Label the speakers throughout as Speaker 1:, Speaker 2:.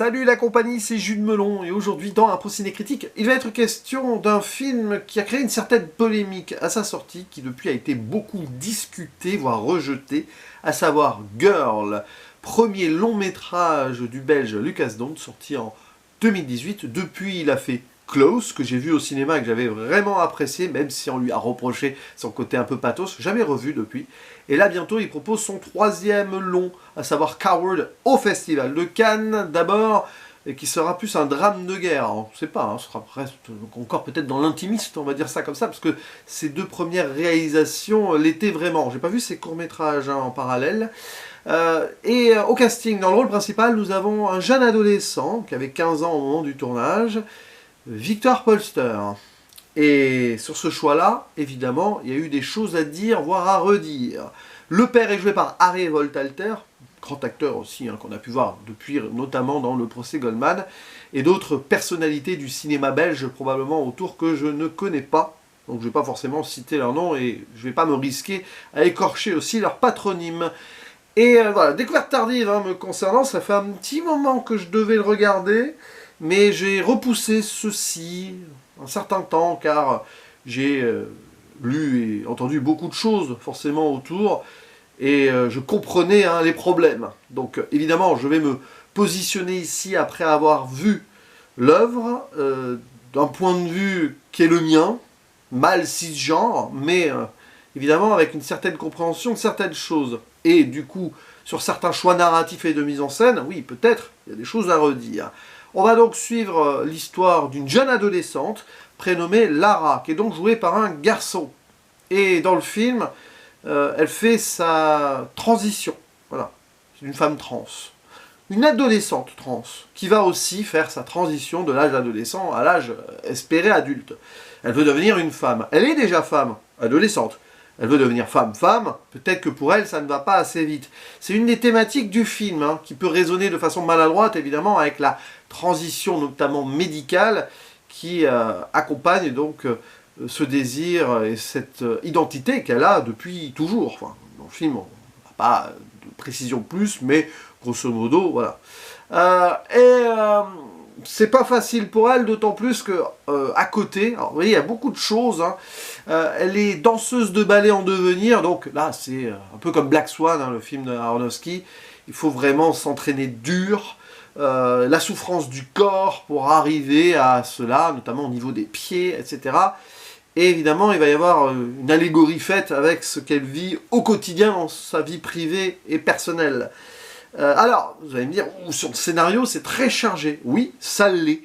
Speaker 1: Salut la compagnie, c'est Jules Melon, et aujourd'hui dans un ciné critique, il va être question d'un film qui a créé une certaine polémique à sa sortie, qui depuis a été beaucoup discuté, voire rejeté, à savoir Girl, premier long métrage du Belge Lucas Dont, sorti en 2018. Depuis, il a fait Close, que j'ai vu au cinéma et que j'avais vraiment apprécié, même si on lui a reproché son côté un peu pathos, jamais revu depuis. Et là, bientôt, il propose son troisième long, à savoir Coward, au Festival de Cannes, d'abord, et qui sera plus un drame de guerre. On ne sait pas, ce sera presque encore peut-être dans l'intimiste, on va dire ça comme ça, parce que ces deux premières réalisations l'étaient vraiment. J'ai pas vu ces courts-métrages en parallèle. Au casting, dans le rôle principal, nous avons un jeune adolescent, qui avait 15 ans au moment du tournage, Victor Polster. Et sur ce choix-là, évidemment, il y a eu des choses à dire, voire à redire. Le père est joué par Harry Voltalter, grand acteur aussi, qu'on a pu voir depuis, notamment dans le procès Goldman, et d'autres personnalités du cinéma belge, probablement autour, que je ne connais pas. Donc je ne vais pas forcément citer leur nom, et je ne vais pas me risquer à écorcher aussi leur patronyme. Et voilà, découverte tardive me concernant, ça fait un petit moment que je devais le regarder, mais j'ai repoussé ceci un certain temps, car j'ai lu et entendu beaucoup de choses forcément autour, et je comprenais les problèmes. Donc évidemment, je vais me positionner ici après avoir vu l'œuvre d'un point de vue qui est le mien, mal cisgenre, mais évidemment avec une certaine compréhension de certaines choses. Et du coup, sur certains choix narratifs et de mise en scène, oui, peut-être, il y a des choses à redire. On va donc suivre l'histoire d'une jeune adolescente prénommée Lara, qui est donc jouée par un garçon. Et dans le film, elle fait sa transition. Voilà, c'est une femme trans. Une adolescente trans, qui va aussi faire sa transition de l'âge adolescent à l'âge espéré adulte. Elle veut devenir une femme. Elle est déjà femme, adolescente. Elle veut devenir femme, peut-être que pour elle, ça ne va pas assez vite. C'est une des thématiques du film, qui peut résonner de façon maladroite, évidemment, avec la transition, notamment médicale, qui accompagne donc ce désir et cette identité qu'elle a depuis toujours. Enfin, dans le film, on n'a pas de précision plus, mais grosso modo, voilà. C'est pas facile pour elle, d'autant plus que à côté, alors vous voyez, il y a beaucoup de choses. Elle est danseuse de ballet en devenir, donc là c'est un peu comme Black Swan, le film de Aronofsky. Il faut vraiment s'entraîner dur, la souffrance du corps pour arriver à cela, notamment au niveau des pieds, etc. Et évidemment, il va y avoir une allégorie faite avec ce qu'elle vit au quotidien dans sa vie privée et personnelle. Alors, vous allez me dire, sur le scénario, c'est très chargé. Oui, ça l'est.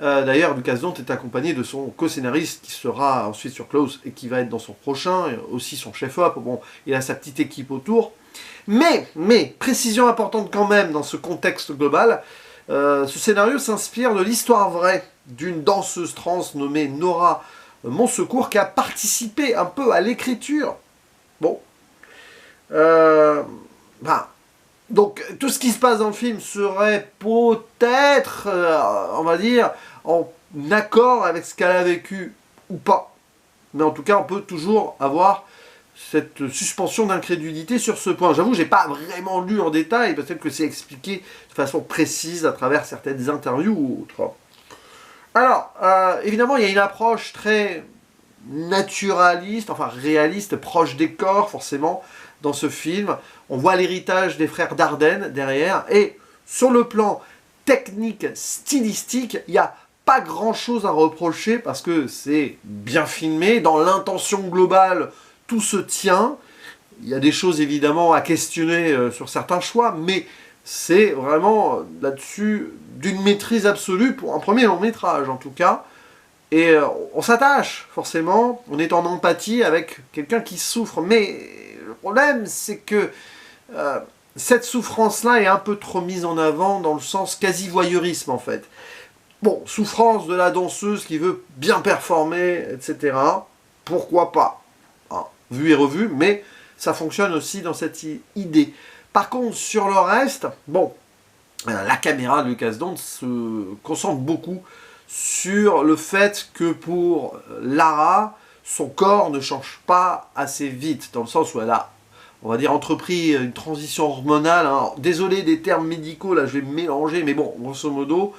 Speaker 1: D'ailleurs, Lucas Dont est accompagné de son co-scénariste qui sera ensuite sur Close et qui va être dans son prochain, et aussi son chef-op. Bon, il a sa petite équipe autour. Mais, précision importante quand même dans ce contexte global, ce scénario s'inspire de l'histoire vraie d'une danseuse trans nommée Nora Monsecours qui a participé un peu à l'écriture. Bon. Donc, tout ce qui se passe dans le film serait peut-être, on va dire, en accord avec ce qu'elle a vécu ou pas. Mais en tout cas, on peut toujours avoir cette suspension d'incrédulité sur ce point. J'avoue, j'ai pas vraiment lu en détail, peut-être que c'est expliqué de façon précise à travers certaines interviews ou autres. Alors, évidemment, il y a une approche très naturaliste, enfin réaliste, proche des corps, forcément, dans ce film. On voit l'héritage des frères Dardenne derrière, et sur le plan technique, stylistique, il n'y a pas grand-chose à reprocher, parce que c'est bien filmé, dans l'intention globale, tout se tient. Il y a des choses évidemment à questionner sur certains choix, mais c'est vraiment là-dessus d'une maîtrise absolue, pour un premier long métrage en tout cas. Et on s'attache, forcément, on est en empathie avec quelqu'un qui souffre, mais le problème, c'est que cette souffrance-là est un peu trop mise en avant dans le sens quasi-voyeurisme, en fait. Bon, souffrance de la danseuse qui veut bien performer, etc. Pourquoi pas, vu et revu, mais ça fonctionne aussi dans cette idée. Par contre, sur le reste, bon, la caméra de Lucas Dont se concentre beaucoup sur le fait que pour Lara, son corps ne change pas assez vite, dans le sens où elle a on va dire, entrepris une transition hormonale. Alors, désolé des termes médicaux, là, je vais me mélanger, mais bon, grosso modo,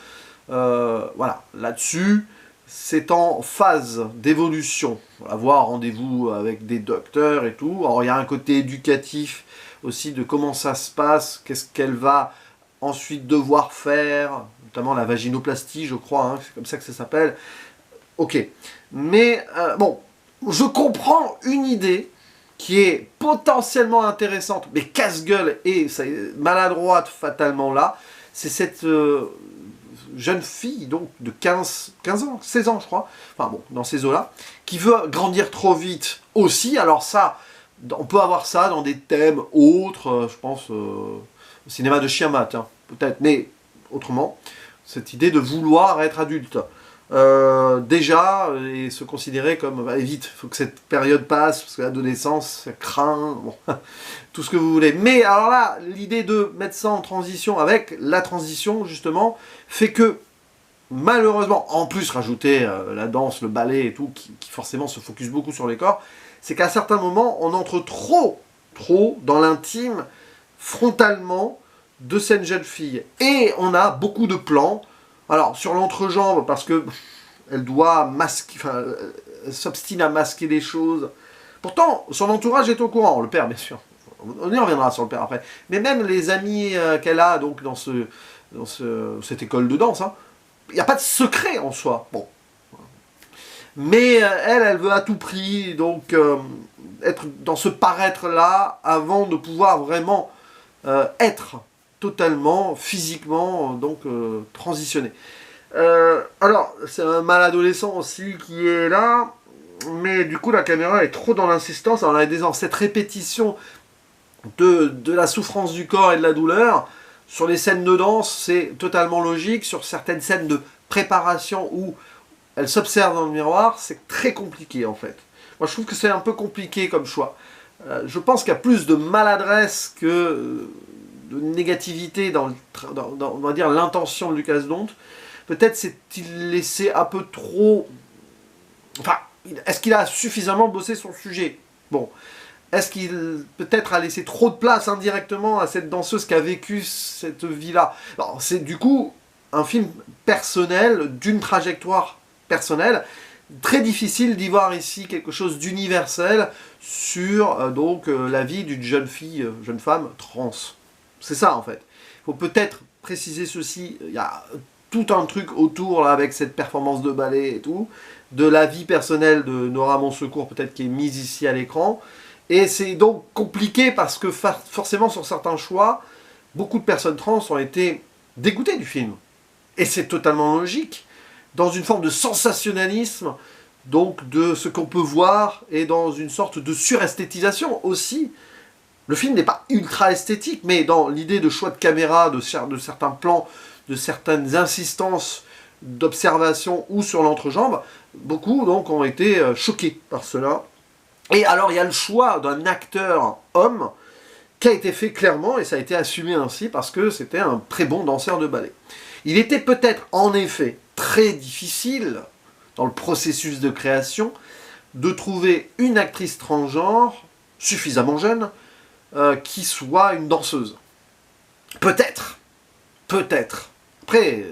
Speaker 1: voilà, là-dessus, c'est en phase d'évolution. Avoir rendez-vous avec des docteurs et tout. Alors, il y a un côté éducatif aussi de comment ça se passe, qu'est-ce qu'elle va ensuite devoir faire, notamment la vaginoplastie, je crois, hein, c'est comme ça que ça s'appelle. Ok, mais bon, je comprends une idée qui est potentiellement intéressante, mais casse-gueule et maladroite fatalement là, c'est cette jeune fille, donc de 15 ans, 16 ans je crois, enfin bon, dans ces eaux-là, qui veut grandir trop vite aussi. Alors ça, on peut avoir ça dans des thèmes autres, je pense au cinéma de Chiamat, hein, peut-être, mais autrement, cette idée de vouloir être adulte. Déjà, et se considérer comme, bah, vite, il faut que cette période passe, parce que l'adolescence, ça craint, bon, tout ce que vous voulez. Mais alors là, l'idée de mettre ça en transition avec la transition, justement, fait que, malheureusement, en plus rajouter la danse, le ballet et tout, qui forcément se focus beaucoup sur les corps, c'est qu'à certains moments, on entre trop dans l'intime, frontalement, de cette jeune fille. Et on a beaucoup de plans. Alors, sur l'entrejambe, parce que elle doit masquer, enfin, elle s'obstine à masquer des choses. Pourtant, son entourage est au courant, le père, bien sûr. On y reviendra sur le père après. Mais même les amis qu'elle a donc dans cette école de danse, hein, il n'y a pas de secret en soi. Bon. Mais elle veut à tout prix donc être dans ce paraître-là avant de pouvoir vraiment être totalement, physiquement, donc transitionné. Alors, c'est un mal adolescent aussi qui est là, mais du coup la caméra est trop dans l'insistance. Alors, on a dans cette répétition de la souffrance du corps et de la douleur. Sur les scènes de danse, c'est totalement logique. Sur certaines scènes de préparation où elle s'observe dans le miroir, c'est très compliqué en fait. Moi je trouve que c'est un peu compliqué comme choix. Je pense qu'il y a plus de maladresse que de négativité dans on va dire, l'intention de Lucas Dont. Peut-être s'est-il laissé un peu trop... Enfin, est-ce qu'il a suffisamment bossé son sujet? Bon. Est-ce qu'il peut-être a laissé trop de place indirectement à cette danseuse qui a vécu cette vie-là? Alors, c'est du coup un film personnel, d'une trajectoire personnelle. Très difficile d'y voir ici quelque chose d'universel sur la vie d'une jeune fille, jeune femme trans. C'est ça en fait. Il faut peut-être préciser ceci, il y a tout un truc autour là, avec cette performance de ballet et tout, de la vie personnelle de Nora Monsecours peut-être qui est mise ici à l'écran. Et c'est donc compliqué parce que forcément sur certains choix, beaucoup de personnes trans ont été dégoûtées du film. Et c'est totalement logique, dans une forme de sensationnalisme, donc de ce qu'on peut voir, et dans une sorte de suresthétisation aussi. Le film n'est pas ultra esthétique, mais dans l'idée de choix de caméra, de certains plans, de certaines insistances d'observation ou sur l'entrejambe, beaucoup donc ont été choqués par cela. Et alors il y a le choix d'un acteur homme qui a été fait clairement, et ça a été assumé ainsi, parce que c'était un très bon danseur de ballet. Il était peut-être en effet très difficile, dans le processus de création, de trouver une actrice transgenre, suffisamment jeune, qui soit une danseuse. Peut-être. Après,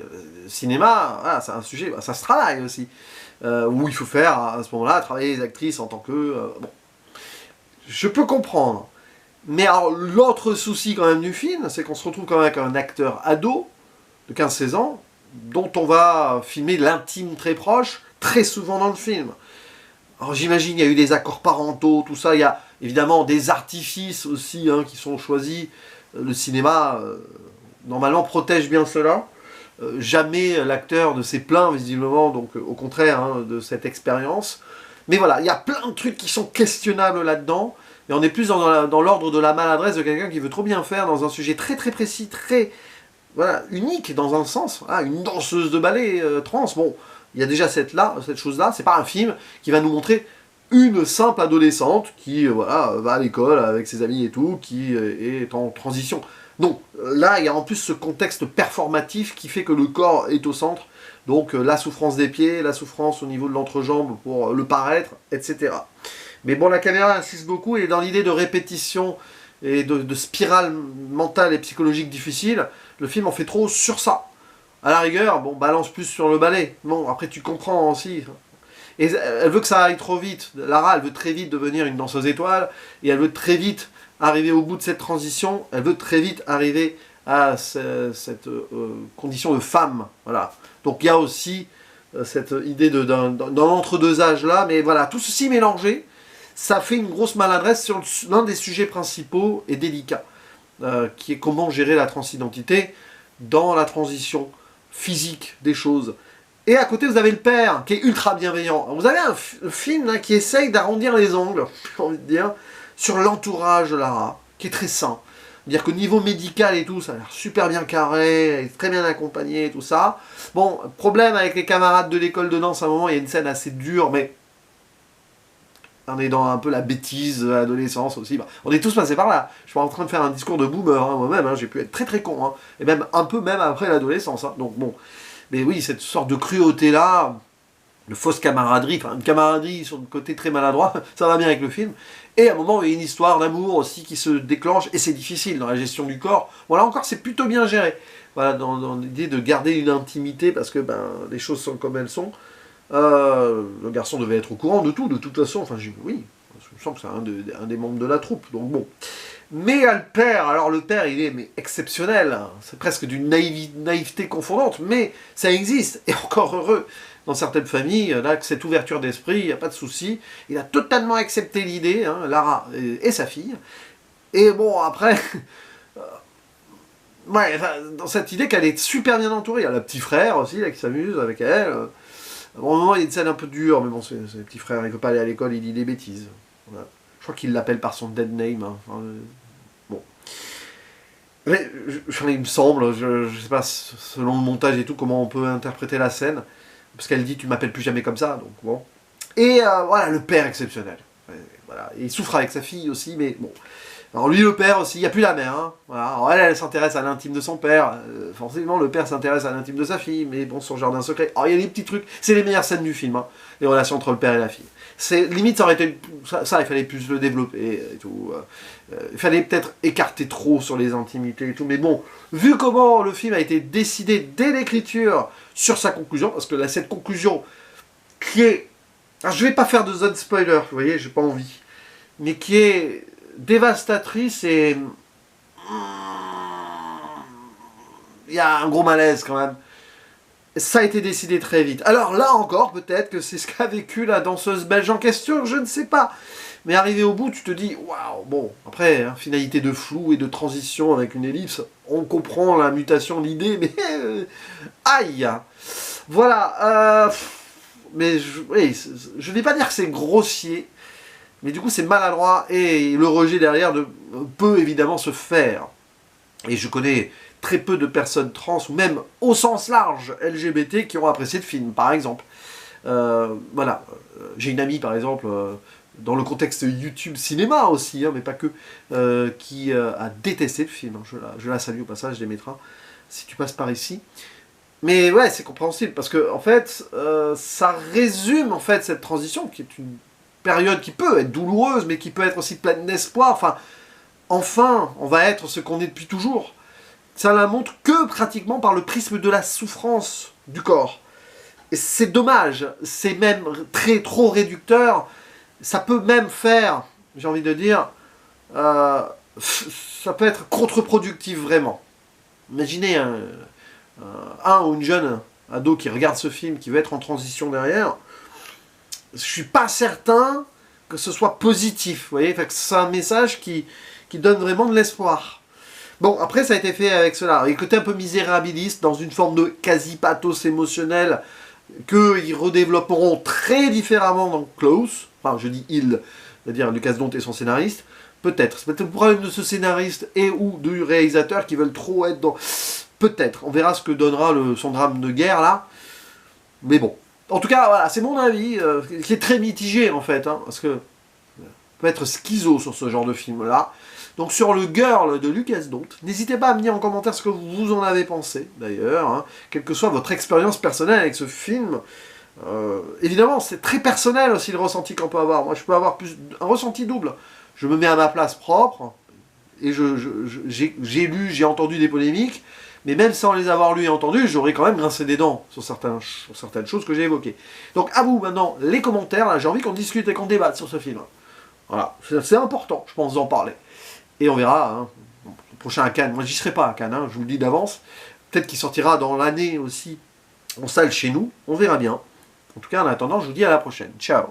Speaker 1: cinéma, voilà, c'est un sujet, ça se travaille aussi. Où il faut faire, à ce moment-là, travailler les actrices en tant que... bon. Je peux comprendre. Mais alors, l'autre souci quand même du film, c'est qu'on se retrouve quand même avec un acteur ado, de 15-16 ans, dont on va filmer l'intime très proche, très souvent dans le film. Alors j'imagine il y a eu des accords parentaux, tout ça, il y a évidemment des artifices aussi hein, qui sont choisis. Le cinéma, normalement, protège bien cela. Jamais l'acteur ne s'est plaint, visiblement, donc au contraire hein, de cette expérience. Mais voilà, il y a plein de trucs qui sont questionnables là-dedans, et on est plus dans l'ordre de la maladresse de quelqu'un qui veut trop bien faire dans un sujet très très précis, très voilà, unique dans un sens. Voilà, une danseuse de ballet trans, bon, il y a déjà cette chose-là, c'est pas un film qui va nous montrer une simple adolescente qui voilà, va à l'école avec ses amis et tout, qui est en transition. Non, là il y a en plus ce contexte performatif qui fait que le corps est au centre, donc la souffrance des pieds, la souffrance au niveau de l'entrejambe pour le paraître, etc. Mais bon, la caméra insiste beaucoup et dans l'idée de répétition et de spirale mentale et psychologique difficile, le film en fait trop sur ça. À la rigueur, bon, balance plus sur le ballet. Bon, après tu comprends aussi. Et elle veut que ça aille trop vite. Lara, elle veut très vite devenir une danseuse étoile, et elle veut très vite arriver au bout de cette transition, elle veut très vite arriver à cette condition de femme. Voilà. Donc il y a aussi cette idée d'un entre-deux âges là, mais voilà, tout ceci mélangé, ça fait une grosse maladresse sur l'un des sujets principaux et délicats, qui est comment gérer la transidentité dans la transition physique des choses. Et à côté, vous avez le père, qui est ultra bienveillant. Vous avez un film là, qui essaye d'arrondir les angles, j'ai envie de dire, sur l'entourage de Lara, qui est très sain. C'est-à-dire qu'au niveau médical et tout, ça a l'air super bien carré, elle est très bien accompagnée et tout ça. Bon, problème avec les camarades de l'école de danse, à un moment, il y a une scène assez dure, mais on est dans un peu la bêtise de l'adolescence aussi. Bah, on est tous passés par là. Je suis pas en train de faire un discours de boomer, hein, moi-même, hein, j'ai pu être très très con, hein, et même un peu même après l'adolescence. Hein, donc bon, mais oui, cette sorte de cruauté-là, de fausse camaraderie, enfin une camaraderie sur le côté très maladroit, ça va bien avec le film. Et à un moment, il y a une histoire d'amour aussi qui se déclenche, et c'est difficile dans la gestion du corps. Voilà, encore, c'est plutôt bien géré. Voilà, dans l'idée de garder une intimité, parce que ben, les choses sont comme elles sont. Le garçon devait être au courant de tout, de toute façon. Enfin, oui, je sens que c'est un des membres de la troupe, donc bon. Mais le père, alors le père, il est mais exceptionnel. Hein. C'est presque d'une naïveté confondante, mais ça existe, et encore heureux. Dans certaines familles, là, cette ouverture d'esprit, il n'y a pas de souci. Il a totalement accepté l'idée, hein, Lara et sa fille. Et bon, après, ouais, dans cette idée qu'elle est super bien entourée. Il y a le petit frère aussi, là, qui s'amuse avec elle. Bon, au moment, il y a une scène un peu dure, mais bon, c'est le petit frère, il ne veut pas aller à l'école, il dit des bêtises. Voilà. Je crois qu'il l'appelle par son dead name. Hein. Enfin, bon. Mais, il me semble, je ne sais pas, selon le montage et tout, comment on peut interpréter la scène. Parce qu'elle dit, tu m'appelles plus jamais comme ça, donc bon. Et voilà, le père exceptionnel. Voilà. Et il souffre avec sa fille aussi, mais bon. Alors lui, le père aussi, il n'y a plus la mère. Hein. Voilà. Alors elle s'intéresse à l'intime de son père. Forcément, le père s'intéresse à l'intime de sa fille, mais bon, son jardin secret. Alors il y a des petits trucs, c'est les meilleures scènes du film, hein, les relations entre le père et la fille. Limite, ça aurait été. Ça, il fallait plus le développer et tout. Il fallait peut-être écarter trop sur les intimités et tout. Mais bon, vu comment le film a été décidé dès l'écriture sur sa conclusion, parce que là, cette conclusion qui est. Alors, je vais pas faire de zone spoiler, vous voyez, j'ai pas envie. Mais qui est dévastatrice et. Il y a un gros malaise quand même. Ça a été décidé très vite. Alors là encore, peut-être que c'est ce qu'a vécu la danseuse belge en question, je ne sais pas. Mais arrivé au bout, tu te dis, waouh, bon, après, hein, finalité de flou et de transition avec une ellipse, on comprend la mutation, l'idée, mais aïe. Voilà, mais oui, je ne vais pas dire que c'est grossier, mais du coup c'est maladroit, et le rejet derrière peut évidemment se faire. Et je connais très peu de personnes trans, ou même au sens large LGBT, qui ont apprécié le film, par exemple. Voilà, j'ai une amie, par exemple, dans le contexte YouTube cinéma aussi, hein, mais pas que, qui a détesté le film. Je la salue au passage, Démétra, si tu passes par ici. Mais ouais, c'est compréhensible, parce que, en fait, ça résume, en fait, cette transition, qui est une période qui peut être douloureuse, mais qui peut être aussi pleine d'espoir. Enfin, on va être ce qu'on est depuis toujours. Ça la montre que pratiquement par le prisme de la souffrance du corps. Et c'est dommage, c'est même trop réducteur. Ça peut même faire, j'ai envie de dire, ça peut être contre-productif vraiment. Imaginez un ou une jeune ado qui regarde ce film, qui veut être en transition derrière. Je suis pas certain que ce soit positif, vous voyez, c'est un message qui donne vraiment de l'espoir. Bon, après, ça a été fait avec cela. Il y a un côté un peu misérabiliste, dans une forme de quasi-pathos émotionnel, qu'ils redévelopperont très différemment dans Close. Enfin, je dis il, c'est-à-dire Lucas Dont et son scénariste. Peut-être. C'est peut-être le problème de ce scénariste et ou du réalisateur qui veulent trop être dans... Peut-être. On verra ce que donnera son drame de guerre, là. Mais bon. En tout cas, voilà, c'est mon avis, qui est très mitigé, en fait, hein, parce que on peut être schizo sur ce genre de film-là. Donc sur le Girl de Lucas Dont, n'hésitez pas à me dire en commentaire ce que vous en avez pensé, d'ailleurs, hein, quelle que soit votre expérience personnelle avec ce film. Évidemment, c'est très personnel aussi le ressenti qu'on peut avoir. Moi, je peux avoir un ressenti double. Je me mets à ma place propre, et j'ai lu, j'ai entendu des polémiques, mais même sans les avoir lues et entendues, j'aurais quand même grincé des dents sur certaines choses que j'ai évoquées. Donc à vous maintenant les commentaires, là j'ai envie qu'on discute et qu'on débatte sur ce film. Voilà, c'est important, je pense, d'en parler. Et on verra, hein, le prochain à Cannes, moi j'y serai pas à Cannes, hein, je vous le dis d'avance, peut-être qu'il sortira dans l'année aussi en salle chez nous, on verra bien. En tout cas en attendant, je vous dis à la prochaine, ciao.